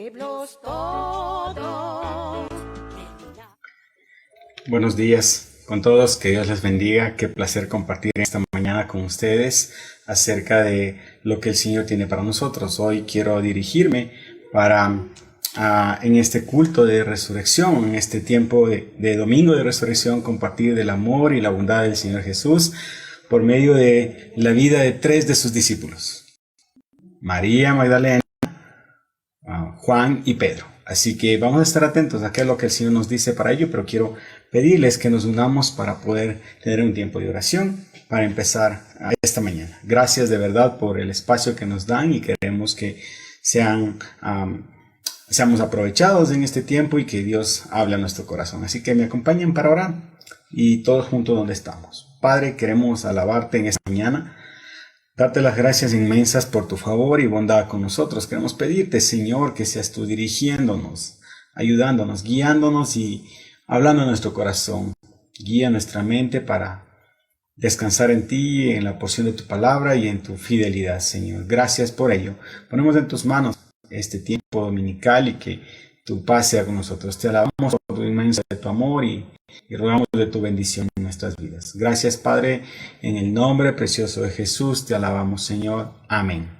pueblos todos. Buenos días con todos, que Dios les bendiga. Qué placer compartir esta mañana con ustedes acerca de lo que el Señor tiene para nosotros. Hoy quiero dirigirme en este culto de resurrección, en este tiempo de domingo de resurrección, compartir del amor y la bondad del Señor Jesús por medio de la vida de 3 de sus discípulos: María Magdalena, Juan y Pedro. Así que vamos a estar atentos a qué es lo que el Señor nos dice para ello, pero quiero pedirles que nos unamos para poder tener un tiempo de oración para empezar esta mañana. Gracias de verdad por el espacio que nos dan y queremos que seamos aprovechados en este tiempo y que Dios hable a nuestro corazón. Así que me acompañen para orar y todos juntos donde estamos. Padre, queremos alabarte en esta mañana. Darte las gracias inmensas por tu favor y bondad con nosotros. Queremos pedirte, Señor, que seas tú dirigiéndonos, ayudándonos, guiándonos y hablando a nuestro corazón. Guía nuestra mente para descansar en ti, en la porción de tu palabra y en tu fidelidad, Señor. Gracias por ello. Ponemos en tus manos este tiempo dominical y que tu paz sea con nosotros. Te alabamos por tu inmensa de tu amor y rogamos de tu bendición en nuestras vidas. Gracias, Padre, en el nombre precioso de Jesús te alabamos, Señor. Amén.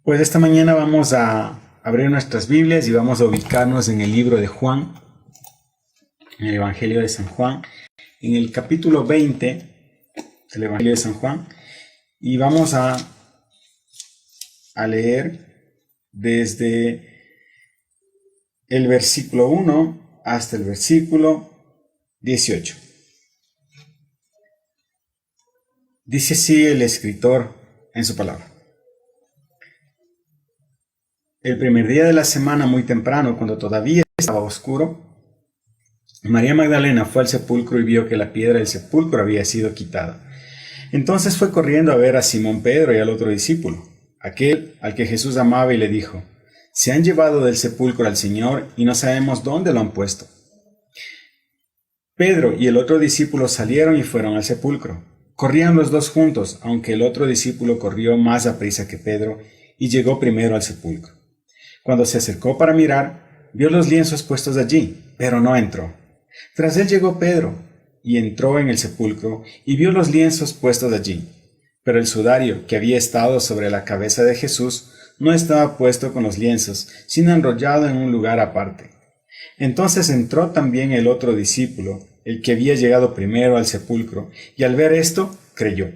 Pues esta mañana vamos a abrir nuestras Biblias y vamos a ubicarnos en el libro de Juan, en el Evangelio de San Juan, en el capítulo 20 del Evangelio de San Juan, y vamos a leer desde el versículo 1 hasta el versículo 18. Dice así el escritor en su palabra. El primer día de la semana, muy temprano, cuando todavía estaba oscuro, María Magdalena fue al sepulcro y vio que la piedra del sepulcro había sido quitada. Entonces fue corriendo a ver a Simón Pedro y al otro discípulo, aquel al que Jesús amaba, y le dijo: se han llevado del sepulcro al Señor y no sabemos dónde lo han puesto. Pedro y el otro discípulo salieron y fueron al sepulcro. Corrían los dos juntos, aunque el otro discípulo corrió más aprisa que Pedro y llegó primero al sepulcro. Cuando se acercó para mirar, vio los lienzos puestos allí, pero no entró. Tras él llegó Pedro y entró en el sepulcro y vio los lienzos puestos allí, pero el sudario que había estado sobre la cabeza de Jesús no estaba puesto con los lienzos, sino enrollado en un lugar aparte. Entonces entró también el otro discípulo, el que había llegado primero al sepulcro, y al ver esto, creyó.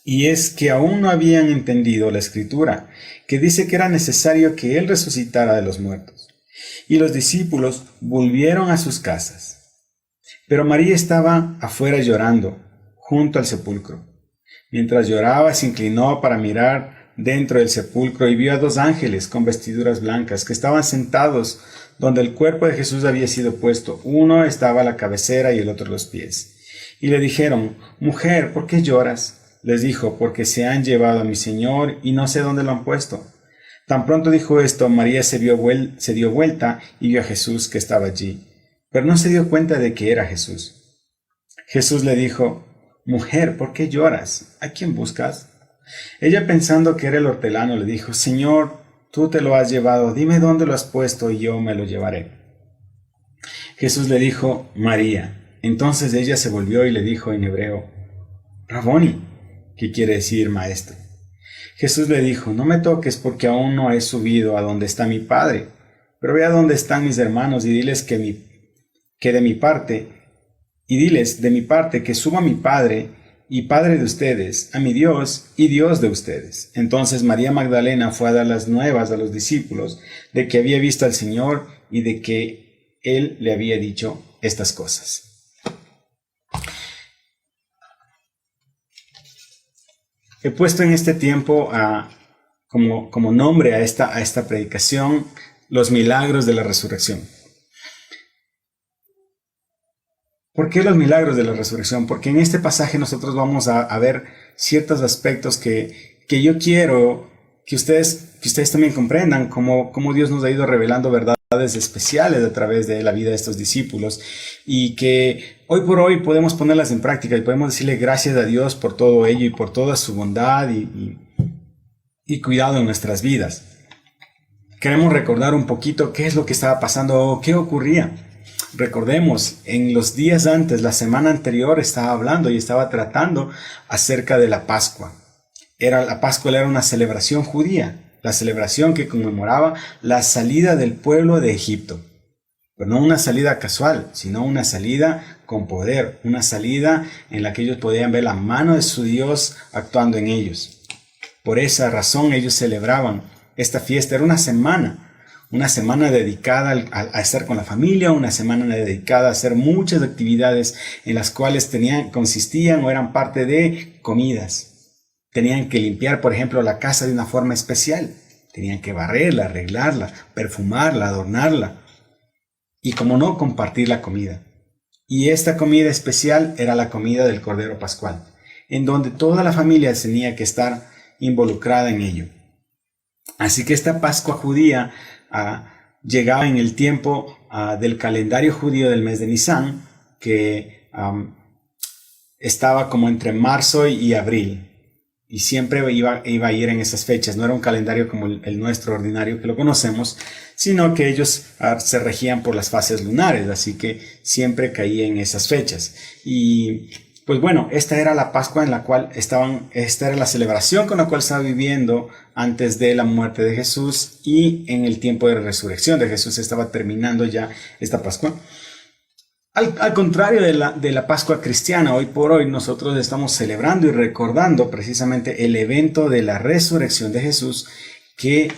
Y es que aún no habían entendido la Escritura, que dice que era necesario que él resucitara de los muertos. Y los discípulos volvieron a sus casas. Pero María estaba afuera llorando, junto al sepulcro. Mientras lloraba, se inclinó para mirar dentro del sepulcro y vio a 2 ángeles con vestiduras blancas que estaban sentados donde el cuerpo de Jesús había sido puesto. Uno estaba a la cabecera y el otro a los pies. Y le dijeron: mujer, ¿por qué lloras? Les dijo: porque se han llevado a mi Señor y no sé dónde lo han puesto. Tan pronto dijo esto, María se dio vuelta y vio a Jesús que estaba allí, pero no se dio cuenta de que era Jesús. Jesús le dijo: mujer, ¿por qué lloras? ¿A quién buscas? Ella, pensando que era el hortelano, le dijo: Señor, tú te lo has llevado, dime dónde lo has puesto y yo me lo llevaré. Jesús le dijo: María. Entonces ella se volvió y le dijo en hebreo: Raboni, que quiere decir maestro. Jesús le dijo: no me toques, porque aún no he subido a donde está mi Padre, pero ve a donde están mis hermanos y diles de mi parte que suba a mi Padre y Padre de ustedes, a mi Dios y Dios de ustedes. Entonces María Magdalena fue a dar las nuevas a los discípulos de que había visto al Señor y de que Él le había dicho estas cosas. He puesto en este tiempo como nombre a esta predicación: los milagros de la resurrección. ¿Por qué los milagros de la resurrección? Porque en este pasaje nosotros vamos a ver ciertos aspectos que yo quiero que ustedes también comprendan, cómo Dios nos ha ido revelando verdades especiales a través de la vida de estos discípulos, y que hoy por hoy podemos ponerlas en práctica y podemos decirle gracias a Dios por todo ello y por toda su bondad y y cuidado en nuestras vidas. Queremos recordar un poquito qué es lo que estaba pasando, qué ocurría. Recordemos, en los días antes, la semana anterior, estaba hablando y estaba tratando acerca de la Pascua. La Pascua era una celebración judía, la celebración que conmemoraba la salida del pueblo de Egipto. Pero no una salida casual, sino una salida con poder, una salida en la que ellos podían ver la mano de su Dios actuando en ellos. Por esa razón ellos celebraban esta fiesta. Era una semana dedicada a estar con la familia, una semana dedicada a hacer muchas actividades en las cuales consistían o eran parte de comidas. Tenían que limpiar, por ejemplo, la casa de una forma especial. Tenían que barrerla, arreglarla, perfumarla, adornarla. Y como no, compartir la comida. Y esta comida especial era la comida del Cordero Pascual, en donde toda la familia tenía que estar involucrada en ello. Así que esta Pascua judía llegaba en el tiempo del calendario judío del mes de Nisan, que estaba como entre marzo y abril. Y siempre iba a ir en esas fechas. No era un calendario como el nuestro ordinario que lo conocemos, sino que ellos se regían por las fases lunares, así que siempre caía en esas fechas. Y pues bueno, esta era la Pascua en la cual esta era la celebración con la cual estaba viviendo antes de la muerte de Jesús, y en el tiempo de resurrección de Jesús estaba terminando ya esta Pascua. Al contrario de la Pascua cristiana, hoy por hoy nosotros estamos celebrando y recordando precisamente el evento de la resurrección de Jesús, que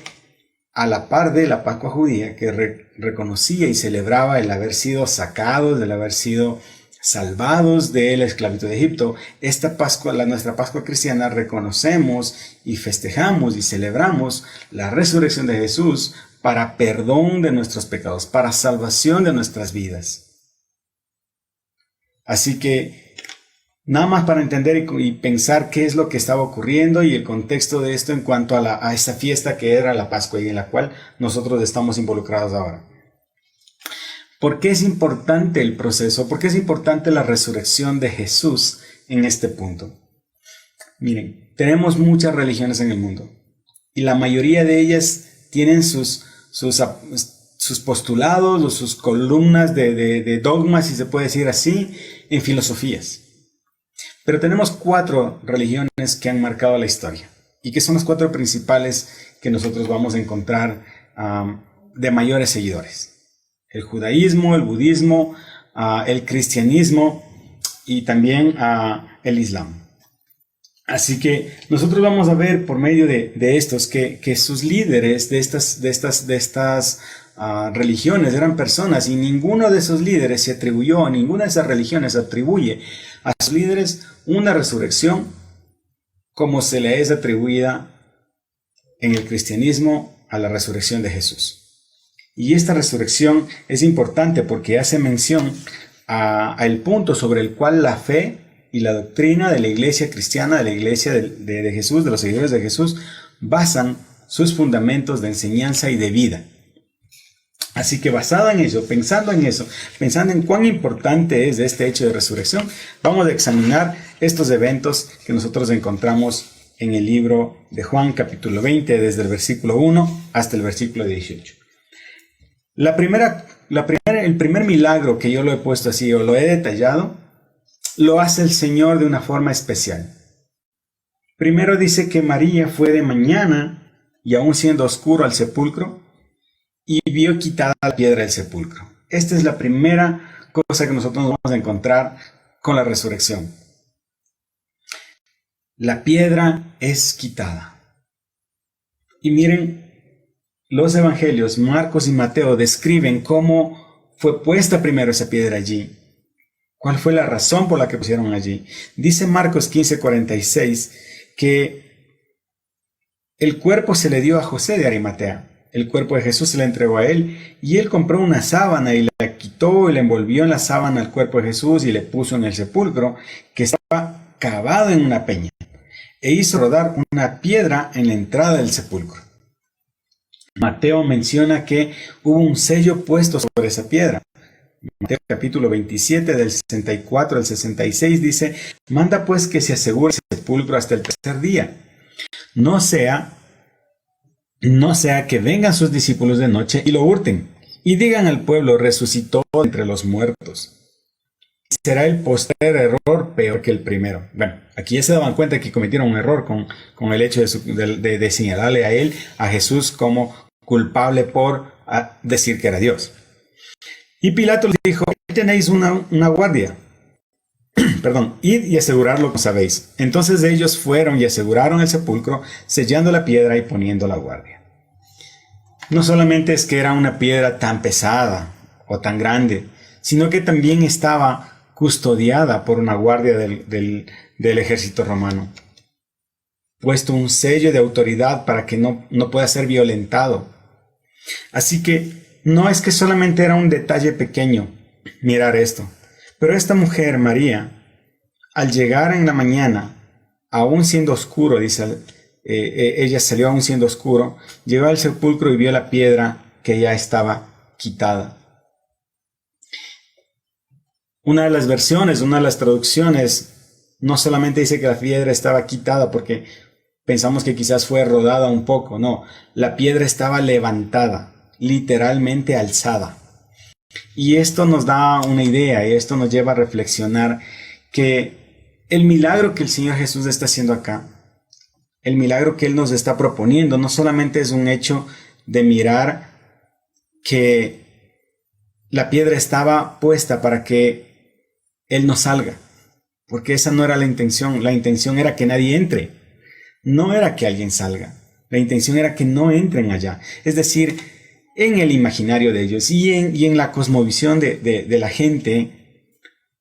a la par de la Pascua judía, que reconocía y celebraba el haber sido sacados, el haber sido salvados de la esclavitud de Egipto. Esta Pascua, nuestra Pascua cristiana, reconocemos y festejamos y celebramos la resurrección de Jesús para perdón de nuestros pecados, para salvación de nuestras vidas. Así que, nada más para entender y pensar qué es lo que estaba ocurriendo y el contexto de esto en cuanto a esta fiesta que era la Pascua y en la cual nosotros estamos involucrados ahora. ¿Por qué es importante el proceso? ¿Por qué es importante la resurrección de Jesús en este punto? Miren, tenemos muchas religiones en el mundo y la mayoría de ellas tienen sus postulados o sus columnas de dogmas, si se puede decir así, en filosofías. Pero tenemos 4 religiones que han marcado la historia y que son las 4 principales que nosotros vamos a encontrar de mayores seguidores. El judaísmo, el budismo, el cristianismo y también el islam. Así que nosotros vamos a ver por medio de estos que sus líderes de estas religiones eran personas, y ninguno de esos líderes se atribuyó, ninguna de esas religiones atribuye a sus líderes una resurrección como se le es atribuida en el cristianismo a la resurrección de Jesús. Y esta resurrección es importante porque hace mención al punto sobre el cual la fe y la doctrina de la iglesia cristiana, de la iglesia de Jesús, de los seguidores de Jesús, basan sus fundamentos de enseñanza y de vida. Así que basado en eso, pensando en cuán importante es este hecho de resurrección, vamos a examinar estos eventos que nosotros encontramos en el libro de Juan capítulo 20, desde el versículo 1 hasta el versículo 18. El primer milagro que yo lo he puesto así o lo he detallado, lo hace el Señor de una forma especial. Primero dice que María fue de mañana y aún siendo oscuro al sepulcro y vio quitada la piedra del sepulcro. Esta es la primera cosa que nosotros nos vamos a encontrar con la resurrección. La piedra es quitada. Y miren, los evangelios, Marcos y Mateo, describen cómo fue puesta primero esa piedra allí. ¿Cuál fue la razón por la que pusieron allí? Dice Marcos 15:46 que el cuerpo se le dio a José de Arimatea. El cuerpo de Jesús se le entregó a él y él compró una sábana y la quitó y la envolvió en la sábana al cuerpo de Jesús y le puso en el sepulcro que estaba cavado en una peña e hizo rodar una piedra en la entrada del sepulcro. Mateo menciona que hubo un sello puesto sobre esa piedra. Mateo capítulo 27 del 64 al 66 dice: manda pues que se asegure el sepulcro hasta el tercer día, no sea no sea que vengan sus discípulos de noche y lo hurten, y digan al pueblo, resucitó entre los muertos. Será el postrer error peor que el primero. Bueno, aquí ya se daban cuenta que cometieron un error con el hecho de señalarle a él, a Jesús, como culpable por decir que era Dios. Y Pilato les dijo, tenéis una guardia. Perdón, id y asegurad lo que sabéis. Entonces ellos fueron y aseguraron el sepulcro, sellando la piedra y poniendo la guardia. No solamente es que era una piedra tan pesada o tan grande, sino que también estaba custodiada por una guardia del ejército romano. Puesto un sello de autoridad para que no pueda ser violentado. Así que no es que solamente era un detalle pequeño mirar esto, pero esta mujer, María, al llegar en la mañana, aún siendo oscuro, dice, ella salió aún siendo oscuro, llegó al sepulcro y vio la piedra que ya estaba quitada. Una de las versiones, una de las traducciones, no solamente dice que la piedra estaba quitada porque pensamos que quizás fue rodada un poco, no, la piedra estaba levantada, literalmente alzada. Y esto nos da una idea y esto nos lleva a reflexionar que el milagro que el Señor Jesús está haciendo acá, el milagro que Él nos está proponiendo, no solamente es un hecho de mirar que la piedra estaba puesta para que Él no salga, porque esa no era la intención era que nadie entre, no era que alguien salga, la intención era que no entren allá, es decir, en el imaginario de ellos y en la cosmovisión de la gente,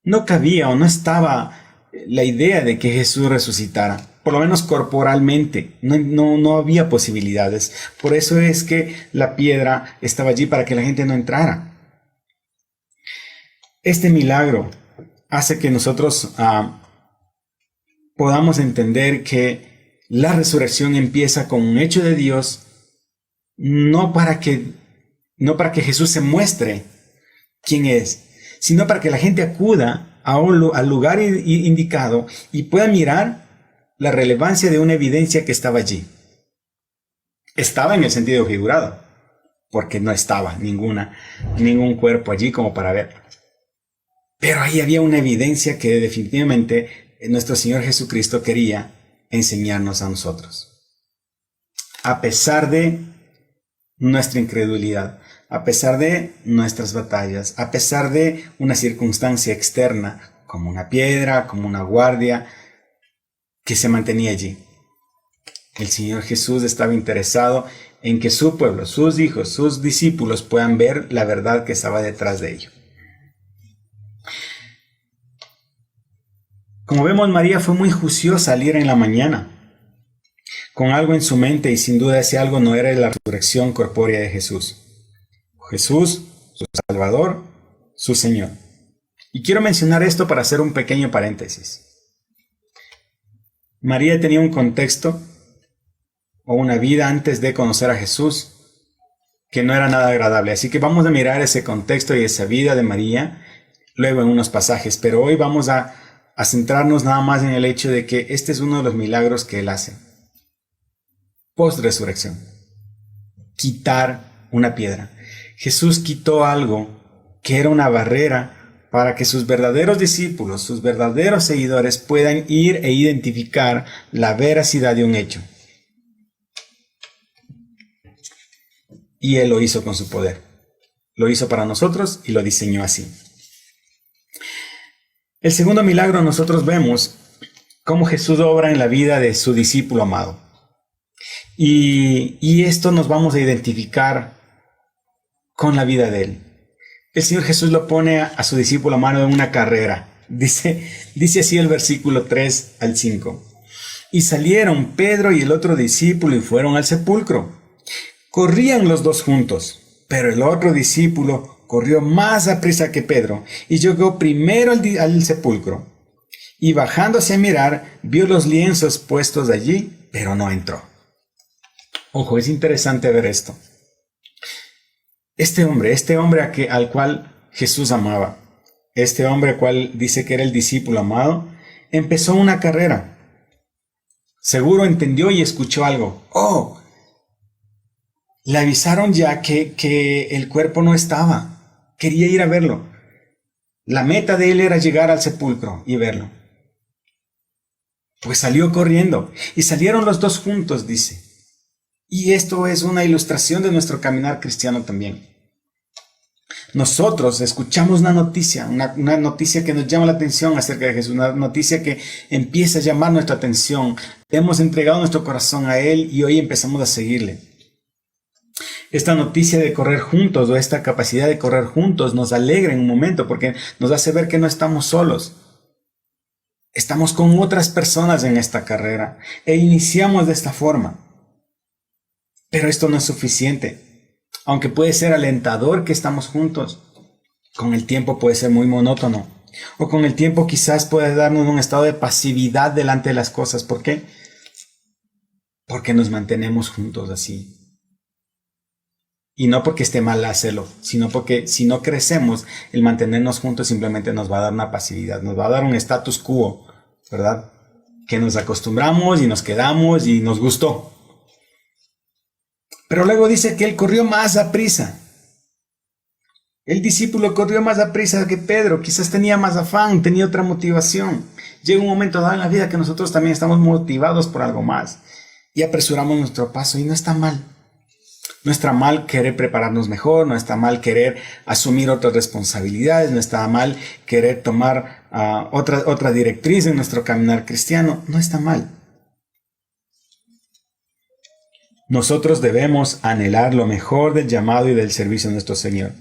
no cabía o no estaba la idea de que Jesús resucitara, por lo menos corporalmente, no había posibilidades, por eso es que la piedra estaba allí para que la gente no entrara. Este milagro hace que nosotros podamos entender que la resurrección empieza con un hecho de Dios, no para que Jesús se muestre quién es, sino para que la gente acuda al lugar indicado y pueda mirar la relevancia de una evidencia que estaba allí. Estaba en el sentido figurado, porque no estaba ningún cuerpo allí como para verlo. Pero ahí había una evidencia que definitivamente nuestro Señor Jesucristo quería enseñarnos a nosotros. A pesar de nuestra incredulidad, a pesar de nuestras batallas, a pesar de una circunstancia externa, como una piedra, como una guardia, que se mantenía allí. El Señor Jesús estaba interesado en que su pueblo, sus hijos, sus discípulos puedan ver la verdad que estaba detrás de ello. Como vemos, María fue muy juiciosa al ir en la mañana, con algo en su mente, y sin duda ese algo no era la resurrección corpórea de Jesús. Jesús, su Salvador, su Señor. Y quiero mencionar esto para hacer un pequeño paréntesis. María tenía un contexto o una vida antes de conocer a Jesús que no era nada agradable. Así que vamos a mirar ese contexto y esa vida de María luego en unos pasajes. Pero hoy vamos a centrarnos nada más en el hecho de que este es uno de los milagros que Él hace. Post-resurrección. Quitar una piedra. Jesús quitó algo que era una barrera para que sus verdaderos discípulos, sus verdaderos seguidores puedan ir e identificar la veracidad de un hecho. Y Él lo hizo con su poder. Lo hizo para nosotros y lo diseñó así. El segundo milagro, nosotros vemos cómo Jesús obra en la vida de su discípulo amado. Y esto nos vamos a identificar con la vida de Él. El Señor Jesús lo pone a su discípulo amado en una carrera. Dice así el versículo 3 al 5. Y salieron Pedro y el otro discípulo y fueron al sepulcro. Corrían los dos juntos, pero el otro discípulo corrió más aprisa que Pedro y llegó primero al sepulcro. Y bajándose a mirar, vio los lienzos puestos allí, pero no entró. Ojo, es interesante ver esto. Este hombre al cual Jesús amaba, este hombre al cual dice que era el discípulo amado, empezó una carrera. Seguro entendió y escuchó algo. ¡Oh! Le avisaron ya que el cuerpo no estaba. Quería ir a verlo. La meta de él era llegar al sepulcro y verlo. Pues salió corriendo y salieron los dos juntos, dice. Y esto es una ilustración de nuestro caminar cristiano también. Nosotros escuchamos una noticia que nos llama la atención acerca de Jesús, una noticia que empieza a llamar nuestra atención. Hemos entregado nuestro corazón a Él y hoy empezamos a seguirle. Esta noticia de correr juntos o esta capacidad de correr juntos nos alegra en un momento porque nos hace ver que no estamos solos. Estamos con otras personas en esta carrera e iniciamos de esta forma. Pero esto no es suficiente. Aunque puede ser alentador que estamos juntos, con el tiempo puede ser muy monótono. O con el tiempo quizás puede darnos un estado de pasividad delante de las cosas. ¿Por qué? Porque nos mantenemos juntos así. Y no porque esté mal hacerlo, sino porque si no crecemos, el mantenernos juntos simplemente nos va a dar una pasividad, nos va a dar un status quo, ¿verdad? Que nos acostumbramos y nos quedamos y nos gustó. Pero luego dice que él corrió más a prisa. El discípulo corrió más a prisa que Pedro, quizás tenía más afán, tenía otra motivación. Llega un momento dado en la vida que nosotros también estamos motivados por algo más y apresuramos nuestro paso y no está mal. No está mal querer prepararnos mejor, no está mal querer asumir otras responsabilidades, no está mal querer tomar otra directriz en nuestro caminar cristiano, no está mal. Nosotros debemos anhelar lo mejor del llamado y del servicio de nuestro Señor.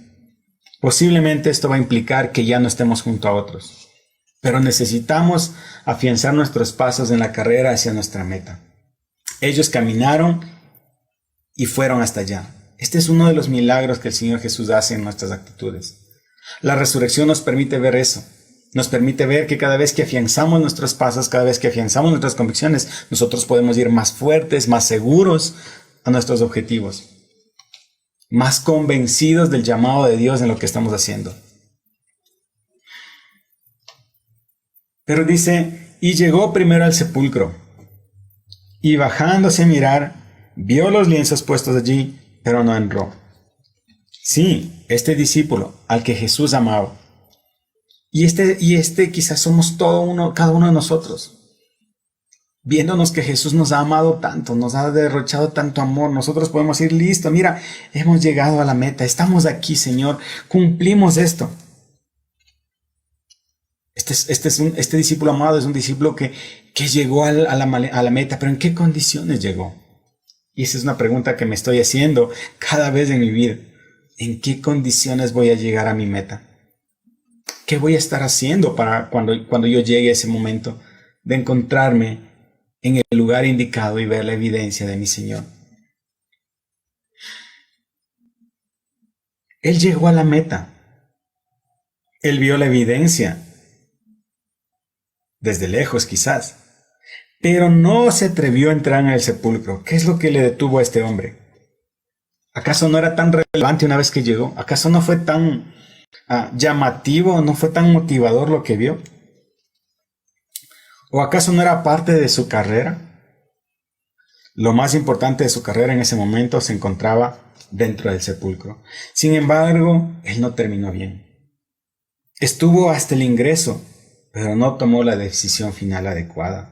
Posiblemente esto va a implicar que ya no estemos junto a otros, pero necesitamos afianzar nuestros pasos en la carrera hacia nuestra meta. Ellos caminaron y fueron hasta allá. Este es uno de los milagros que el Señor Jesús hace en nuestras actitudes. La resurrección nos permite ver eso. Nos permite ver que cada vez que afianzamos nuestros pasos, cada vez que afianzamos nuestras convicciones, nosotros podemos ir más fuertes, más seguros a nuestros objetivos. Más convencidos del llamado de Dios en lo que estamos haciendo. Pero dice, y llegó primero al sepulcro, y bajándose a mirar, vio los lienzos puestos allí, pero no entró. Sí, este discípulo al que Jesús amaba. Y este quizás somos cada uno de nosotros. Viéndonos que Jesús nos ha amado tanto, nos ha derrochado tanto amor, nosotros podemos ir listo. Mira, hemos llegado a la meta, estamos aquí, Señor, cumplimos esto. Este discípulo amado es un discípulo que llegó a la meta, pero ¿en qué condiciones llegó? Y esa es una pregunta que me estoy haciendo cada vez en mi vida. ¿En qué condiciones voy a llegar a mi meta? ¿Qué voy a estar haciendo para cuando yo llegue a ese momento de encontrarme en el lugar indicado y ver la evidencia de mi Señor? Él llegó a la meta. Él vio la evidencia. Desde lejos quizás. Pero no se atrevió a entrar en el sepulcro. ¿Qué es lo que le detuvo a este hombre? ¿Acaso no era tan relevante una vez que llegó? ¿Acaso no fue tan llamativo, no fue tan motivador lo que vio? ¿O acaso no era parte de su carrera? Lo más importante de su carrera en ese momento se encontraba dentro del sepulcro. Sin embargo, él no terminó bien. Estuvo hasta el ingreso, pero no tomó la decisión final adecuada.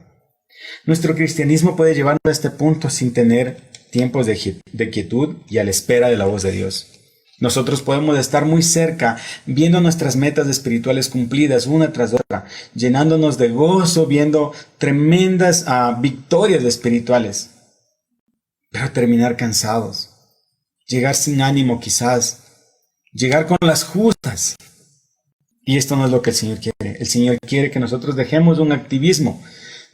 Nuestro cristianismo puede llevarnos a este punto sin tener tiempos de quietud y a la espera de la voz de Dios. Nosotros podemos estar muy cerca, viendo nuestras metas espirituales cumplidas una tras otra, llenándonos de gozo, viendo tremendas victorias espirituales, pero terminar cansados, llegar sin ánimo quizás, llegar con las justas. Y esto no es lo que el Señor quiere. El Señor quiere que nosotros dejemos un activismo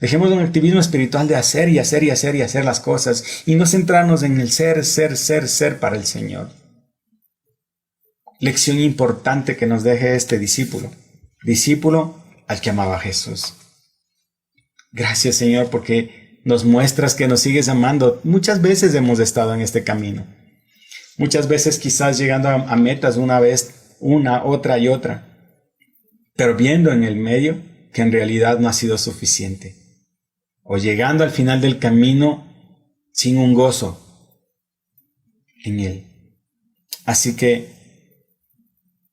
espiritual de hacer y hacer y hacer y hacer las cosas y no centrarnos en el ser para el Señor. Lección importante que nos deje este discípulo al que amaba a Jesús. Gracias, Señor, porque nos muestras que nos sigues amando. Muchas veces hemos estado en este camino. Muchas veces quizás llegando a metas una vez, otra y otra, pero viendo en el medio que en realidad no ha sido suficiente. O llegando al final del camino sin un gozo, en él. Así que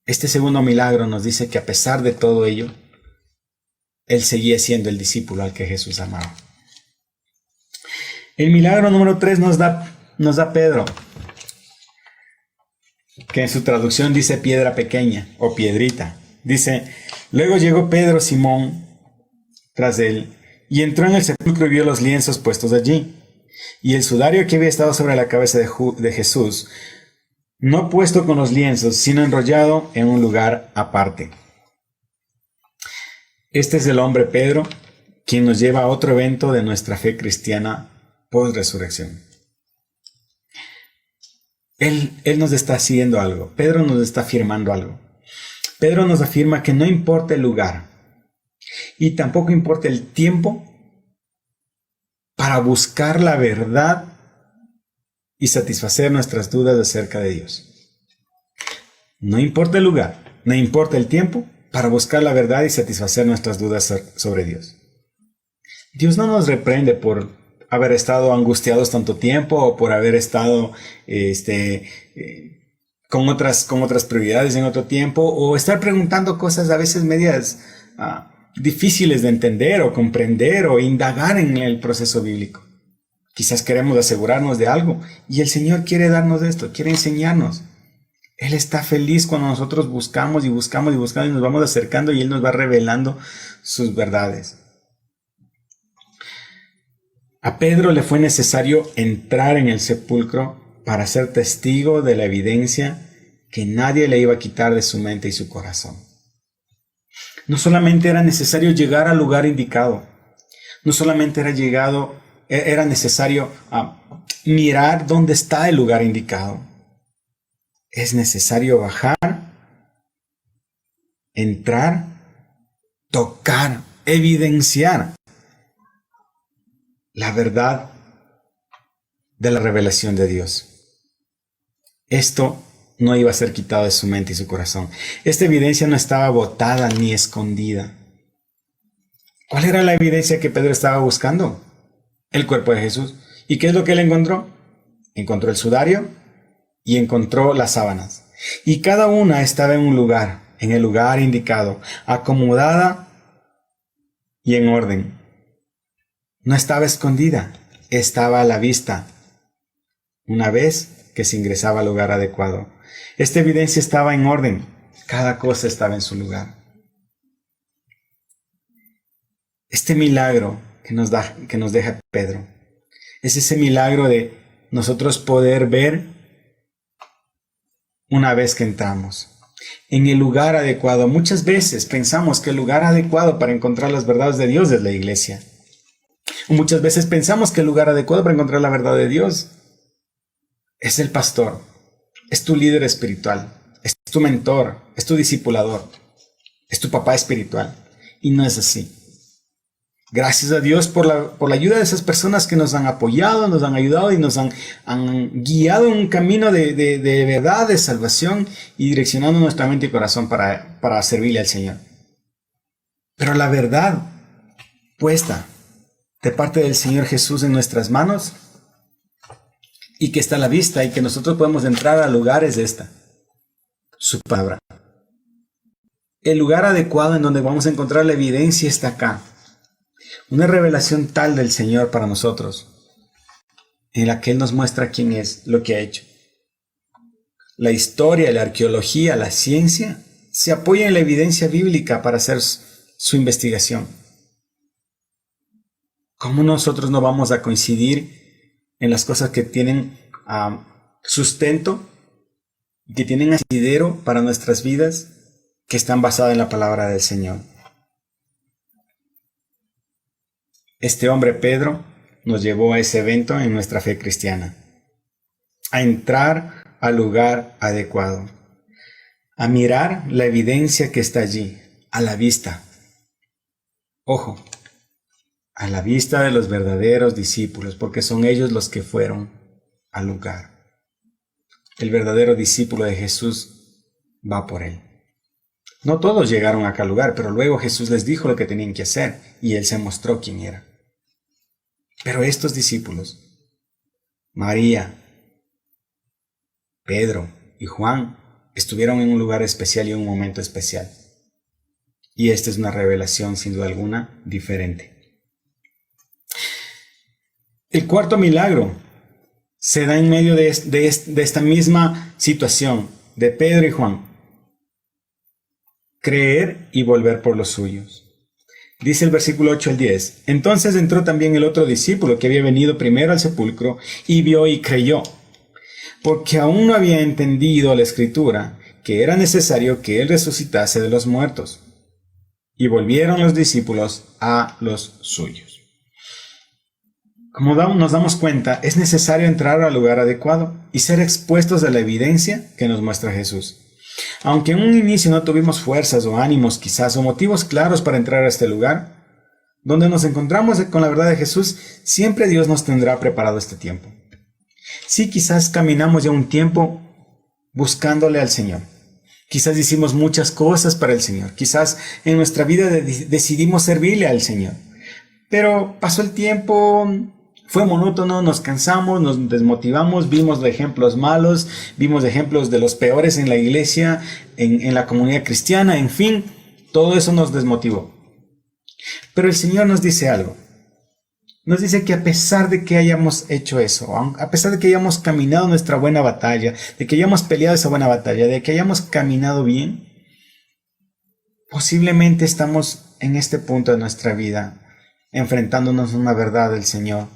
este segundo milagro nos dice que a pesar de todo ello, él seguía siendo el discípulo al que Jesús amaba. El milagro número 3 nos da Pedro, que en su traducción dice piedra pequeña o piedrita. Dice, luego llegó Pedro Simón tras él y entró en el sepulcro y vio los lienzos puestos allí y el sudario que había estado sobre la cabeza de Jesús, no puesto con los lienzos, sino enrollado en un lugar aparte. Este es el hombre Pedro, quien nos lleva a otro evento de nuestra fe cristiana post-resurrección. Él nos está haciendo algo. Pedro nos está afirmando algo. Pedro nos afirma que no importa el lugar y tampoco importa el tiempo para buscar la verdad y satisfacer nuestras dudas acerca de Dios. No importa el lugar, no importa el tiempo para buscar la verdad y satisfacer nuestras dudas sobre Dios. Dios no nos reprende por haber estado angustiados tanto tiempo o por haber estado con otras prioridades en otro tiempo o estar preguntando cosas a veces medias difíciles de entender o comprender o indagar en el proceso bíblico. Quizás queremos asegurarnos de algo y el Señor quiere darnos esto, quiere enseñarnos. Él está feliz cuando nosotros buscamos y buscamos y buscamos y nos vamos acercando y Él nos va revelando sus verdades. A Pedro le fue necesario entrar en el sepulcro para ser testigo de la evidencia que nadie le iba a quitar de su mente y su corazón. No solamente era necesario llegar al lugar indicado, no solamente era necesario mirar dónde está el lugar indicado. Es necesario bajar, entrar, tocar, evidenciar la verdad de la revelación de Dios. Esto no iba a ser quitado de su mente y su corazón. Esta evidencia no estaba botada ni escondida. ¿Cuál era la evidencia que Pedro estaba buscando? El cuerpo de Jesús. ¿Y qué es lo que él encontró? Encontró el sudario y encontró las sábanas. Y cada una estaba en un lugar, en el lugar indicado, acomodada y en orden. No estaba escondida, estaba a la vista, una vez que se ingresaba al lugar adecuado. Esta evidencia estaba en orden, cada cosa estaba en su lugar. Este milagro que nos deja Pedro, es ese milagro de nosotros poder ver una vez que entramos en el lugar adecuado. Muchas veces pensamos que el lugar adecuado para encontrar las verdades de Dios es la iglesia. Muchas veces pensamos que el lugar adecuado para encontrar la verdad de Dios es el pastor, es tu líder espiritual, es tu mentor, es tu discipulador, es tu papá espiritual. Y no es así. Gracias a Dios por la ayuda de esas personas que nos han apoyado, nos han ayudado y nos han guiado en un camino de verdad, de salvación y direccionando nuestra mente y corazón para servirle al Señor. Pero la verdad puesta de parte del Señor Jesús en nuestras manos y que está a la vista y que nosotros podemos entrar a lugares de esta, su palabra. El lugar adecuado en donde vamos a encontrar la evidencia está acá. Una revelación tal del Señor para nosotros, en la que Él nos muestra quién es, lo que ha hecho. La historia, la arqueología, la ciencia se apoya en la evidencia bíblica para hacer su investigación. ¿Cómo nosotros no vamos a coincidir en las cosas que tienen sustento, que tienen asidero para nuestras vidas, que están basadas en la palabra del Señor? Este hombre Pedro nos llevó a ese evento en nuestra fe cristiana, a entrar al lugar adecuado, a mirar la evidencia que está allí, a la vista. Ojo, a la vista de los verdaderos discípulos, porque son ellos los que fueron al lugar. El verdadero discípulo de Jesús va por él. No todos llegaron a aquel lugar, pero luego Jesús les dijo lo que tenían que hacer y Él se mostró quién era. Pero estos discípulos, María, Pedro y Juan estuvieron en un lugar especial y en un momento especial. Y esta es una revelación, sin duda alguna, diferente. El cuarto milagro se da en medio de esta misma situación de Pedro y Juan. Creer y volver por los suyos. Dice el versículo 8 al 10. Entonces entró también el otro discípulo que había venido primero al sepulcro y vio y creyó, porque aún no había entendido la escritura, que era necesario que él resucitase de los muertos. Y volvieron los discípulos a los suyos. Como nos damos cuenta, es necesario entrar al lugar adecuado y ser expuestos a la evidencia que nos muestra Jesús. Aunque en un inicio no tuvimos fuerzas o ánimos quizás o motivos claros para entrar a este lugar, donde nos encontramos con la verdad de Jesús, siempre Dios nos tendrá preparado este tiempo. Sí, quizás caminamos ya un tiempo buscándole al Señor. Quizás hicimos muchas cosas para el Señor. Quizás en nuestra vida decidimos servirle al Señor. Pero pasó el tiempo, fue monótono, nos cansamos, nos desmotivamos, vimos ejemplos malos, vimos ejemplos de los peores en la iglesia, en la comunidad cristiana, en fin, todo eso nos desmotivó. Pero el Señor nos dice algo. Nos dice que a pesar de que hayamos hecho eso, a pesar de que hayamos caminado nuestra buena batalla, de que hayamos peleado esa buena batalla, de que hayamos caminado bien, posiblemente estamos en este punto de nuestra vida enfrentándonos a una verdad del Señor.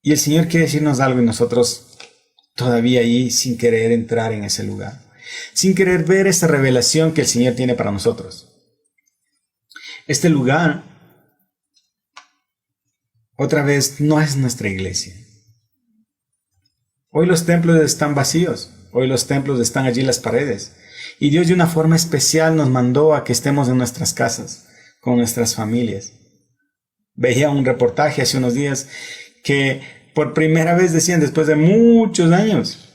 Y el Señor quiere decirnos algo y nosotros todavía ahí sin querer entrar en ese lugar, sin querer ver esa revelación que el Señor tiene para nosotros. Este lugar, otra vez, no es nuestra iglesia. Hoy los templos están vacíos, hoy los templos están allí las paredes. Y Dios de una forma especial nos mandó a que estemos en nuestras casas, con nuestras familias. Veía un reportaje hace unos días que por primera vez decían, después de muchos años,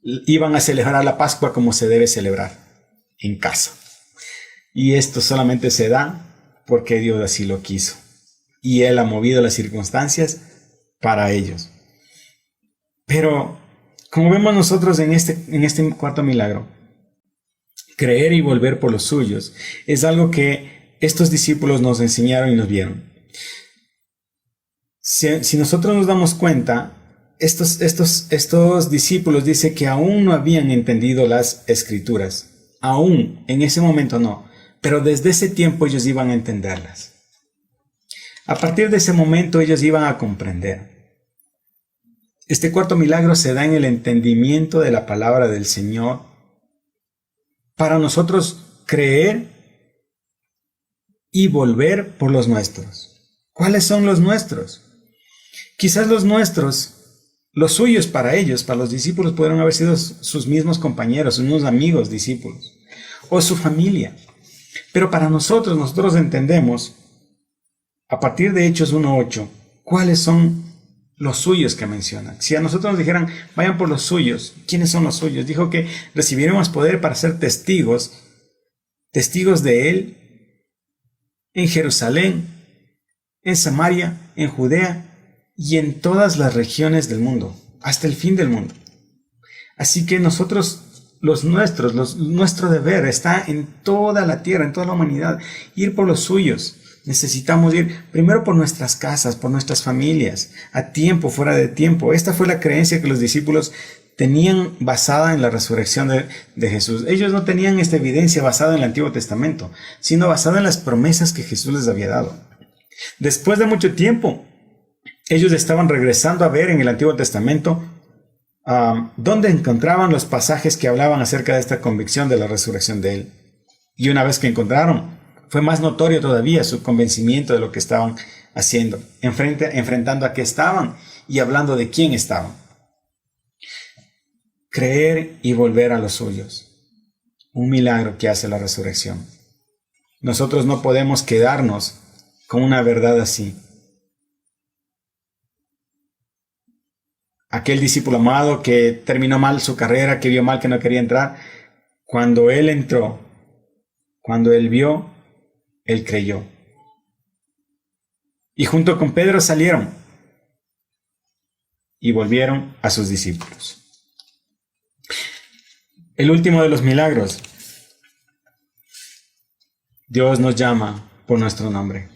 iban a celebrar la Pascua como se debe celebrar, en casa. Y esto solamente se da porque Dios así lo quiso. Y Él ha movido las circunstancias para ellos. Pero, como vemos nosotros en este cuarto milagro, creer y volver por los suyos es algo que estos discípulos nos enseñaron y nos vieron. Si nosotros nos damos cuenta, estos discípulos dice que aún no habían entendido las escrituras. Aún, en ese momento no. Pero desde ese tiempo ellos iban a entenderlas. A partir de ese momento ellos iban a comprender. Este cuarto milagro se da en el entendimiento de la palabra del Señor para nosotros creer y volver por los nuestros. ¿Cuáles son los nuestros? Quizás los nuestros, los suyos para ellos, para los discípulos, pudieron haber sido sus mismos compañeros, sus mismos amigos discípulos, o su familia. Pero para nosotros entendemos, a partir de Hechos 1:8, cuáles son los suyos que mencionan. Si a nosotros nos dijeran, vayan por los suyos, ¿quiénes son los suyos? Dijo que recibiremos poder para ser testigos de Él en Jerusalén, en Samaria, en Judea y en todas las regiones del mundo, hasta el fin del mundo. Así que nosotros, nuestro deber está en toda la tierra, en toda la humanidad, ir por los suyos. Necesitamos ir primero por nuestras casas, por nuestras familias, a tiempo, fuera de tiempo. Esta fue la creencia que los discípulos tenían basada en la resurrección de Jesús. Ellos no tenían esta evidencia basada en el Antiguo Testamento, sino basada en las promesas que Jesús les había dado. Después de mucho tiempo, ellos estaban regresando a ver en el Antiguo Testamento dónde encontraban los pasajes que hablaban acerca de esta convicción de la resurrección de Él. Y una vez que encontraron, fue más notorio todavía su convencimiento de lo que estaban haciendo, enfrentando a qué estaban y hablando de quién estaban. Creer y volver a los suyos. Un milagro que hace la resurrección. Nosotros no podemos quedarnos con una verdad así. Aquel discípulo amado que terminó mal su carrera, que vio mal, que no quería entrar, cuando él entró, cuando él vio, él creyó. Y junto con Pedro salieron. y volvieron a sus discípulos. El último de los milagros. Dios nos llama por nuestro nombre.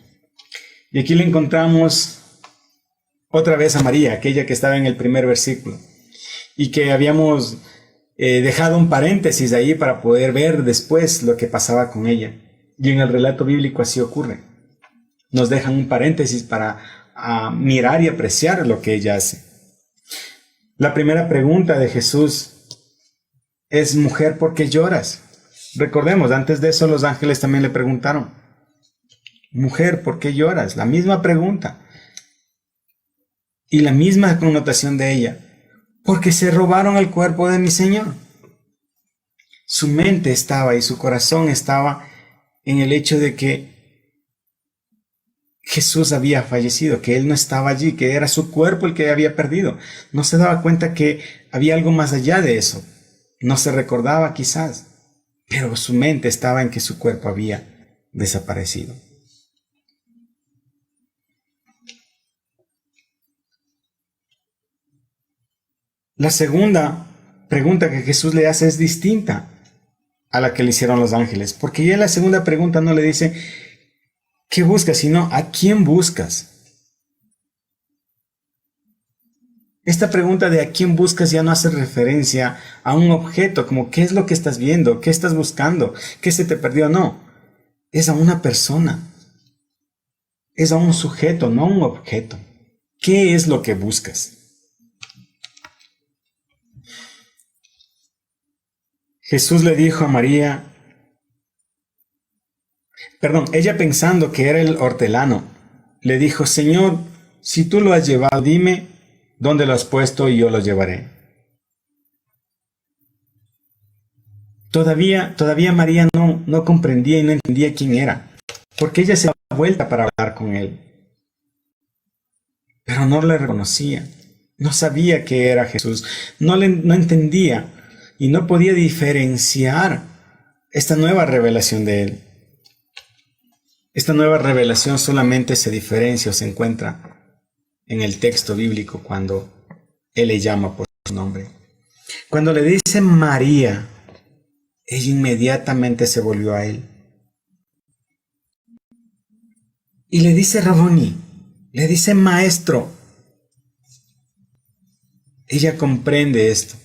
Y aquí le encontramos otra vez a María, aquella que estaba en el primer versículo, y que habíamos dejado un paréntesis ahí para poder ver después lo que pasaba con ella. Y en el relato bíblico así ocurre. Nos dejan un paréntesis para mirar y apreciar lo que ella hace. La primera pregunta de Jesús es: mujer, ¿por qué lloras? Recordemos, antes de eso los ángeles también le preguntaron: mujer, ¿por qué lloras? La misma pregunta. Y la misma connotación de ella: porque se robaron el cuerpo de mi Señor. Su mente estaba y su corazón estaba en el hecho de que Jesús había fallecido, que Él no estaba allí, que era su cuerpo el que había perdido. No se daba cuenta que había algo más allá de eso. No se recordaba quizás, pero su mente estaba en que su cuerpo había desaparecido. La segunda pregunta que Jesús le hace es distinta a la que le hicieron los ángeles, porque ya en la segunda pregunta no le dice ¿qué buscas?, sino ¿a quién buscas? Esta pregunta de ¿a quién buscas? Ya no hace referencia a un objeto, como ¿qué es lo que estás viendo? ¿Qué estás buscando? ¿Qué se te perdió? No, es a una persona, es a un sujeto, no a un objeto. ¿Qué es lo que buscas? Jesús le dijo a María, ella pensando que era el hortelano, le dijo: Señor, si tú lo has llevado, dime dónde lo has puesto y yo lo llevaré. Todavía María no comprendía y no entendía quién era, porque ella se daba vuelta para hablar con él, pero no le reconocía, no sabía que era Jesús, no entendía y no podía diferenciar esta nueva revelación de él. Esta nueva revelación solamente se diferencia o se encuentra en el texto bíblico cuando Él le llama por su nombre. Cuando le dice María, ella inmediatamente se volvió a Él. Y le dice Raboni, le dice maestro. Ella comprende esto.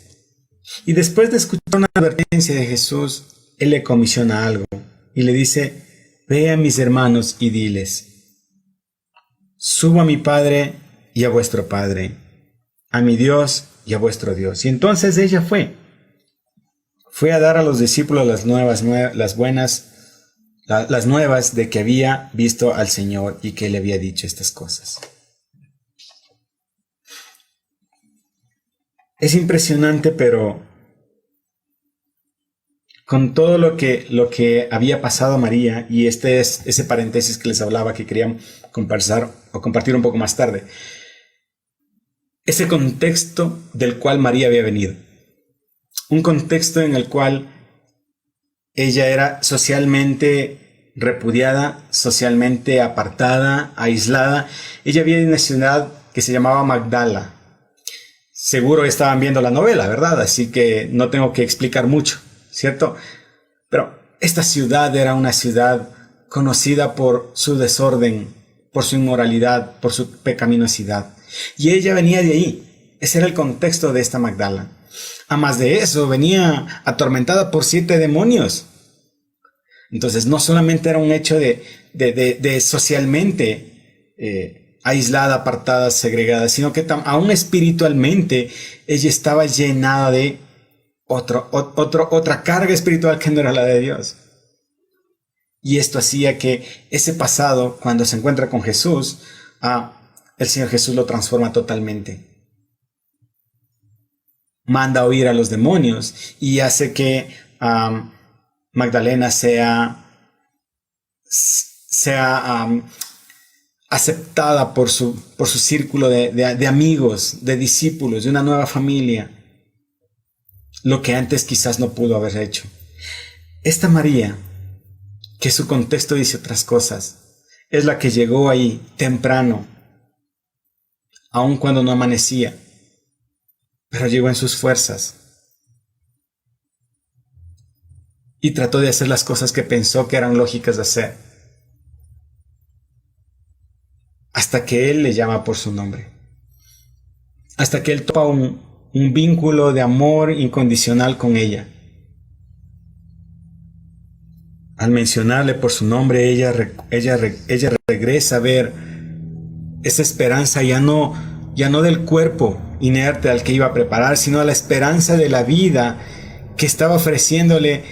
Y después de escuchar una advertencia de Jesús, Él le comisiona algo y le dice: ve a mis hermanos y diles: subo a mi Padre y a vuestro Padre, a mi Dios y a vuestro Dios. Y entonces ella fue a dar a los discípulos las nuevas de que había visto al Señor y que le había dicho estas cosas. Es impresionante, pero con todo lo que había pasado a María, y este es ese paréntesis que les hablaba que querían conversar o compartir un poco más tarde, ese contexto del cual María había venido, un contexto en el cual ella era socialmente repudiada, socialmente apartada, aislada. Ella vivía en una ciudad que se llamaba Magdala. Seguro estaban viendo la novela, ¿verdad? Así que no tengo que explicar mucho, ¿cierto? Pero esta ciudad era una ciudad conocida por su desorden, por su inmoralidad, por su pecaminosidad. Y ella venía de ahí. Ese era el contexto de esta Magdala. A más de eso, venía atormentada por 7 demonios. Entonces, no solamente era un hecho de socialmente aislada, apartada, segregada, sino que aún espiritualmente ella estaba llenada de otra carga espiritual que no era la de Dios. Y esto hacía que ese pasado, cuando se encuentra con Jesús, el Señor Jesús lo transforma totalmente. Manda a huir a los demonios y hace que Magdalena sea aceptada por su círculo de amigos, de discípulos, de una nueva familia, lo que antes quizás no pudo haber hecho. Esta María, que su contexto dice otras cosas, es la que llegó ahí temprano, aun cuando no amanecía, pero llegó en sus fuerzas y trató de hacer las cosas que pensó que eran lógicas de hacer, hasta que él le llama por su nombre, hasta que él topa un vínculo de amor incondicional con ella. Al mencionarle por su nombre, ella regresa a ver esa esperanza ya no del cuerpo inerte al que iba a preparar, sino a la esperanza de la vida que estaba ofreciéndole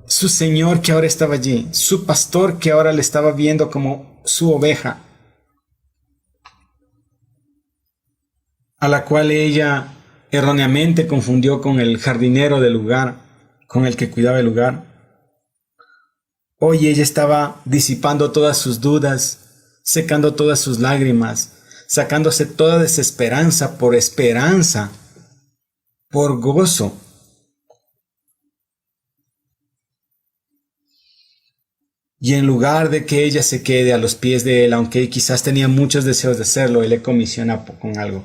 su Señor, que ahora estaba allí, su pastor, que ahora le estaba viendo como su oveja, a la cual ella erróneamente confundió con el jardinero del lugar, con el que cuidaba el lugar. Hoy ella estaba disipando todas sus dudas, secando todas sus lágrimas, sacándose toda desesperanza por esperanza, por gozo. Y en lugar de que ella se quede a los pies de él, aunque quizás tenía muchos deseos de hacerlo, él le comisiona con algo.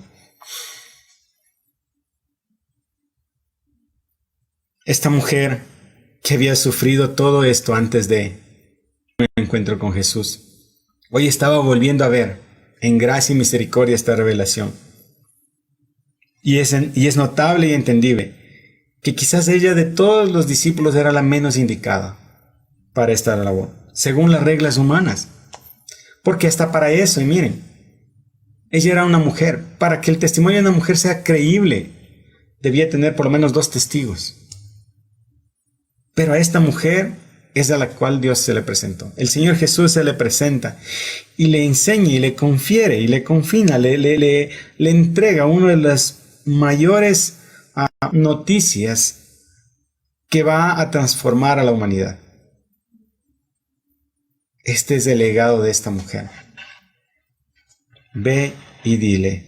Esta mujer que había sufrido todo esto antes de un encuentro con Jesús, hoy estaba volviendo a ver en gracia y misericordia esta revelación. Y es notable y entendible que quizás ella de todos los discípulos era la menos indicada para esta labor, según las reglas humanas. Porque hasta para eso, y miren, ella era una mujer. Para que el testimonio de una mujer sea creíble, debía tener por lo menos 2 testigos. Pero a esta mujer es a la cual Dios se le presentó. El Señor Jesús se le presenta y le enseña y le confiere y le confina, le entrega una de las mayores noticias que va a transformar a la humanidad. Este es el legado de esta mujer. Ve y dile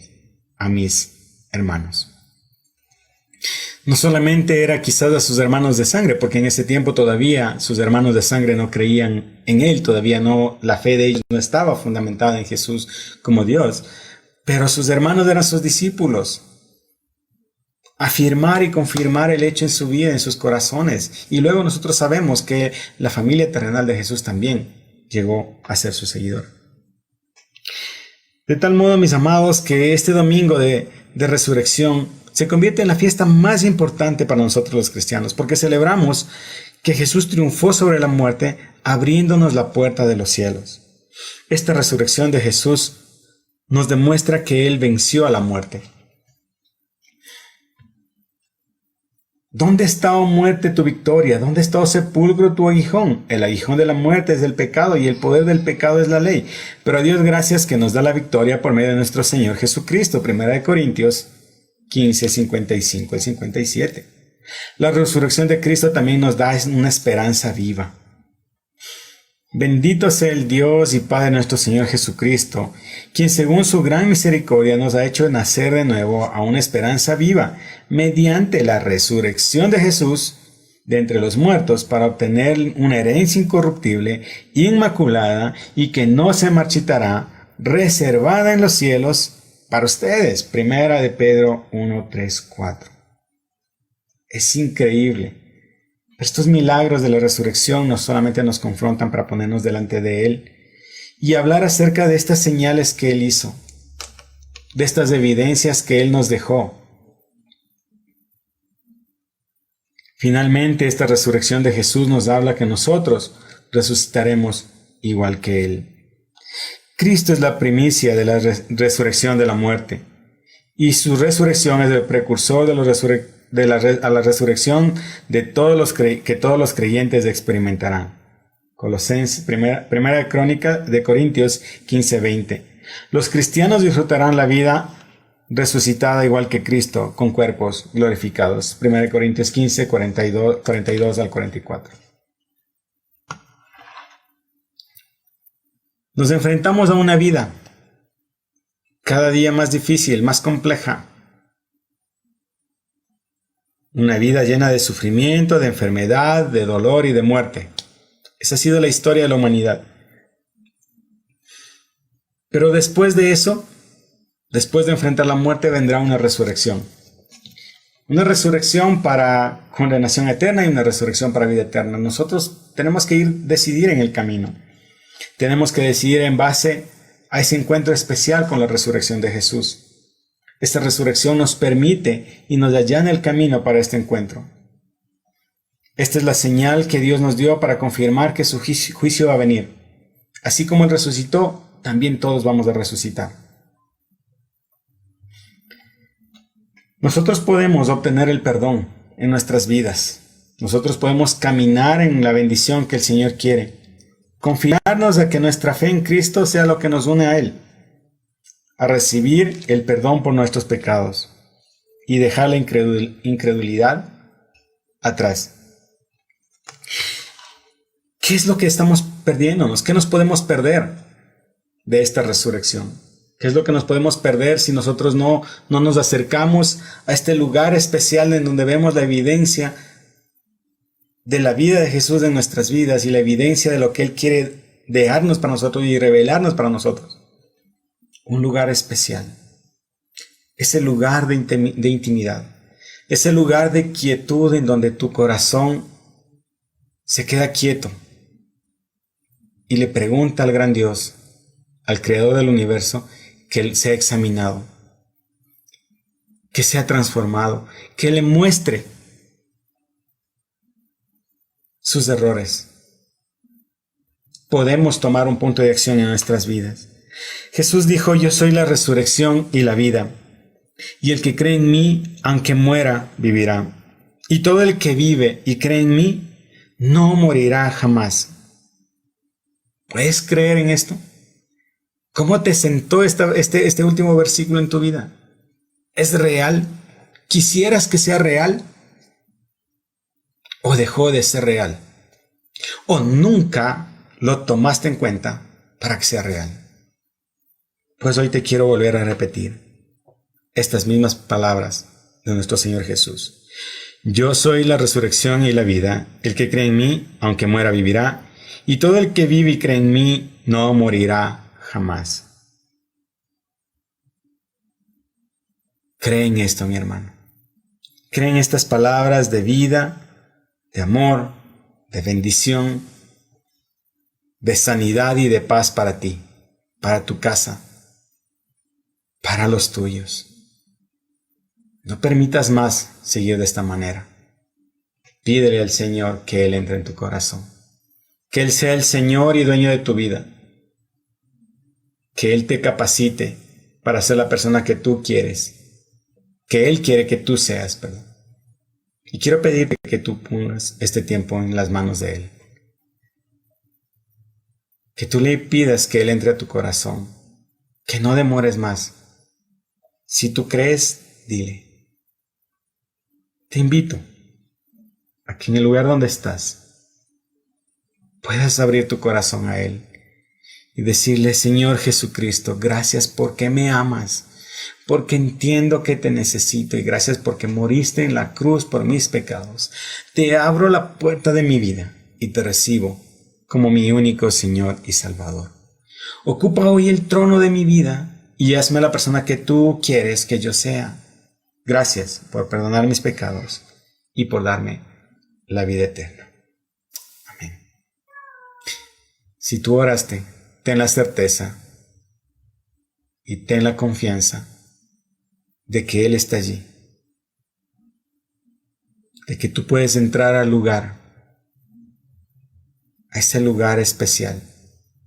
a mis hermanos. No solamente era quizás a sus hermanos de sangre, porque en ese tiempo todavía sus hermanos de sangre no creían en él, todavía no, la fe de ellos no estaba fundamentada en Jesús como Dios, pero sus hermanos eran sus discípulos. Afirmar y confirmar el hecho en su vida, en sus corazones. Y luego nosotros sabemos que la familia terrenal de Jesús también llegó a ser su seguidor. De tal modo, mis amados, que este domingo de resurrección se convierte en la fiesta más importante para nosotros los cristianos, porque celebramos que Jesús triunfó sobre la muerte, abriéndonos la puerta de los cielos. Esta resurrección de Jesús nos demuestra que Él venció a la muerte. ¿Dónde está, oh muerte, tu victoria? ¿Dónde está, oh sepulcro, tu aguijón? El aguijón de la muerte es el pecado y el poder del pecado es la ley. Pero a Dios gracias que nos da la victoria por medio de nuestro Señor Jesucristo. 1 Corintios 15, 55 y 57. La resurrección de Cristo también nos da una esperanza viva. Bendito sea el Dios y Padre de nuestro Señor Jesucristo, quien según su gran misericordia nos ha hecho nacer de nuevo a una esperanza viva, mediante la resurrección de Jesús de entre los muertos, para obtener una herencia incorruptible, inmaculada y que no se marchitará, reservada en los cielos para ustedes. 1 Pedro 1, 3, 4. Es increíble. Estos milagros de la resurrección no solamente nos confrontan para ponernos delante de Él y hablar acerca de estas señales que Él hizo, de estas evidencias que Él nos dejó. Finalmente, esta resurrección de Jesús nos habla que nosotros resucitaremos igual que Él. Cristo es la primicia de la resurrección de la muerte, y su resurrección es el precursor de a la resurrección de todos los que todos los creyentes experimentarán. Colosenses, primera crónica de Corintios 15:20. Los cristianos disfrutarán la vida resucitada igual que Cristo, con cuerpos glorificados. 1 Corintios 15, 42 al 44. Nos enfrentamos a una vida cada día más difícil, más compleja. Una vida llena de sufrimiento, de enfermedad, de dolor y de muerte. Esa ha sido la historia de la humanidad. Pero después de eso, después de enfrentar la muerte, vendrá una resurrección. Una resurrección para condenación eterna y una resurrección para vida eterna. Nosotros tenemos que decidir en el camino. Tenemos que decidir en base a ese encuentro especial con la resurrección de Jesús. Esta resurrección nos permite y nos allana el camino para este encuentro. Esta es la señal que Dios nos dio para confirmar que su juicio va a venir. Así como Él resucitó, también todos vamos a resucitar. Nosotros podemos obtener el perdón en nuestras vidas. Nosotros podemos caminar en la bendición que el Señor quiere. Confiarnos a que nuestra fe en Cristo sea lo que nos une a Él. A recibir el perdón por nuestros pecados. Y dejar la incredulidad atrás. ¿Qué es lo que estamos perdiéndonos? ¿Qué nos podemos perder de esta resurrección? ¿Qué es lo que nos podemos perder si nosotros no nos acercamos a este lugar especial en donde vemos la evidencia de la vida de Jesús en nuestras vidas y la evidencia de lo que Él quiere dejarnos para nosotros y revelarnos para nosotros? Un lugar especial. Ese lugar de intimidad. Ese lugar de quietud en donde tu corazón se queda quieto y le pregunta al gran Dios, al Creador del universo, que Él sea examinado, que sea transformado, que le muestre sus errores. Podemos tomar un punto de acción en nuestras vidas. Jesús dijo, yo soy la resurrección y la vida, y el que cree en mí, aunque muera, vivirá. Y todo el que vive y cree en mí, no morirá jamás. ¿Puedes creer en esto? ¿Cómo te sentó este último versículo en tu vida? ¿Es real? ¿Quisieras que sea real? ¿O dejó de ser real? ¿O nunca lo tomaste en cuenta para que sea real? Pues hoy te quiero volver a repetir estas mismas palabras de nuestro Señor Jesús. Yo soy la resurrección y la vida. El que cree en mí, aunque muera, vivirá. Y todo el que vive y cree en mí, no morirá jamás. Cree en esto, mi hermano. Cree en estas palabras de vida, de amor, de bendición, de sanidad y de paz para ti, para tu casa, para los tuyos. No permitas más seguir de esta manera. Pídele al Señor que Él entre en tu corazón. Que Él sea el Señor y dueño de tu vida. Que Él te capacite para ser la persona que tú quieres. Que Él quiere que tú seas, perdón. Y quiero pedirte que tú pongas este tiempo en las manos de Él. Que tú le pidas que Él entre a tu corazón. Que no demores más. Si tú crees, dile. Te invito a que en el lugar donde estás puedas abrir tu corazón a Él y decirle, Señor Jesucristo, gracias porque me amas, porque entiendo que te necesito y gracias porque moriste en la cruz por mis pecados. Te abro la puerta de mi vida y te recibo como mi único Señor y Salvador. Ocupa hoy el trono de mi vida y hazme la persona que tú quieres que yo sea. Gracias por perdonar mis pecados y por darme la vida eterna. Amén. Si tú oraste, ten la certeza y ten la confianza de que Él está allí. De que tú puedes entrar al lugar, a ese lugar especial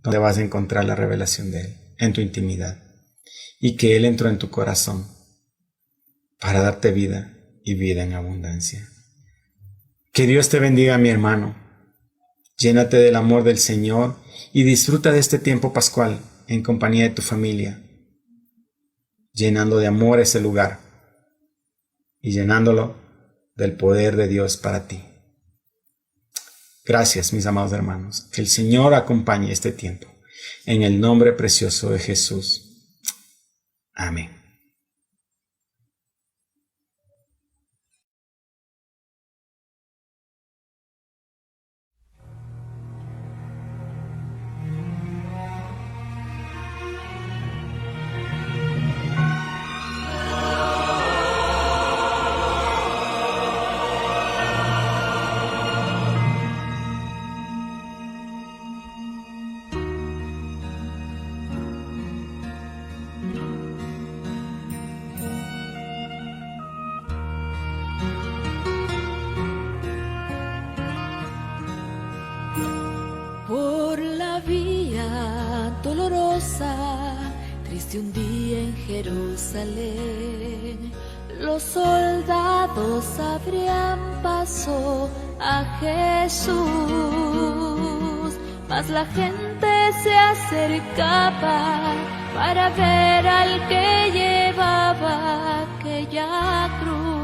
donde vas a encontrar la revelación de Él, en tu intimidad. Y que Él entró en tu corazón para darte vida y vida en abundancia. Que Dios te bendiga, mi hermano. Llénate del amor del Señor y disfruta de este tiempo pascual en compañía de tu familia, llenando de amor ese lugar y llenándolo del poder de Dios para ti. Gracias, mis amados hermanos. Que el Señor acompañe este tiempo. En el nombre precioso de Jesús. Amén. cosa, triste un día en Jerusalén. Los soldados abrían paso a Jesús, mas la gente se acercaba para ver al que llevaba aquella cruz.